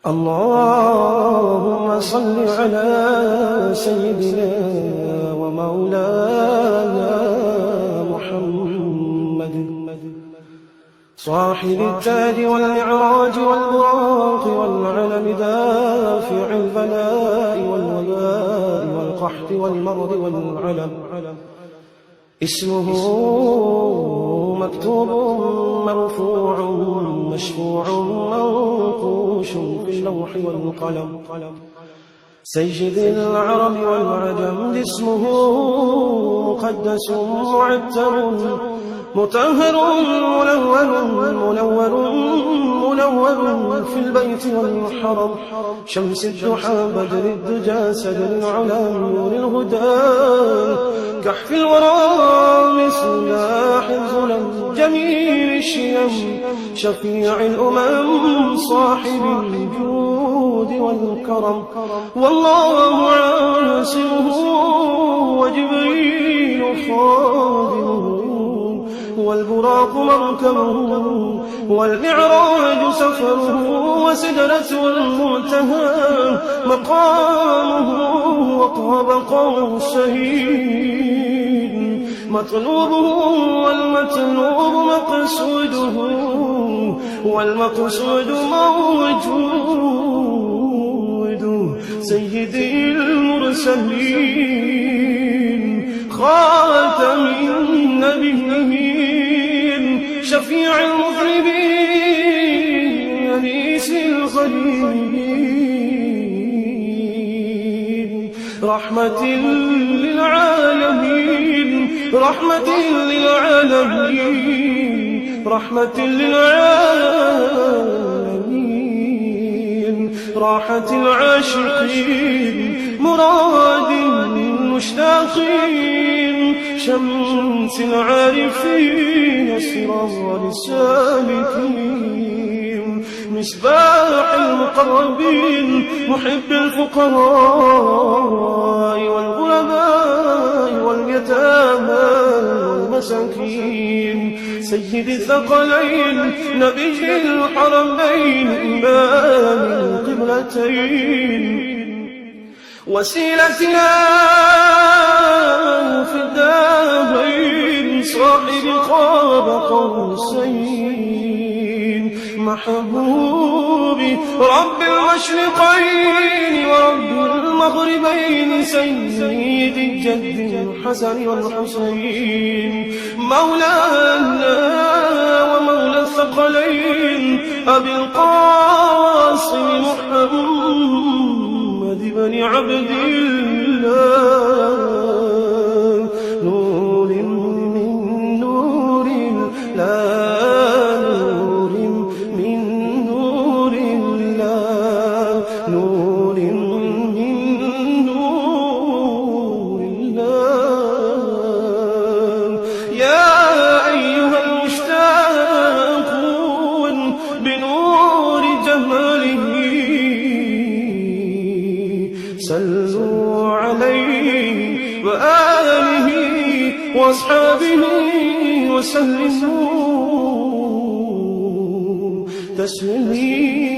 اللهم صل على سيدنا ومولانا محمد صاحب التاج والمعراج والبراق والعلم دافع البلاء والوباء والقحط والمرض والعلم اسمه مكتوب مرفوع مشفوع منقوش في اللوح والقلم سيد العرب والعجم اسمه مقدس معتر مطهر منور في البيت والحرم شمس الضحى بدر الدجى سدر العلا نور الهدى كحف الورى مصباح الظلم جميل الشيم شفيع الأمم صاحب الجود والكرم والله عاصمه وجبريل خادمه والبراق مركبه والمعراج سفره وسدرة المنتهى مقامه وطاب قوسين مطلوبه والمطلوب مقصوده والمقصود موجود سيدي المرسلين خاتم النبيين شفيع المذنبين أنيس الغريبين رحمة للعالمين رحمة للعالمين رحمة للعالمين راحة العاشقين مراد المشتاقين شمس العارفين سرار السالكين مصباح المقربين محب الفقراء والغرباء واليتامى والمساكين سيد الثقلين نبي الحرمين إمام القبلتين وسيلتنا في الدارين صاحب قاب قوسين محبوبي رب المشرقين ورب المغربين سيد الجد الحسن والحسين مولانا ومولى الثقلين أبي القاسم محمد بن عبد الله نور من نور الله نور من نور الله نور من نور الله يا أيها المشتاقون بنور جماله صلوا عليه وآله وأصحابه وسلموا تسليما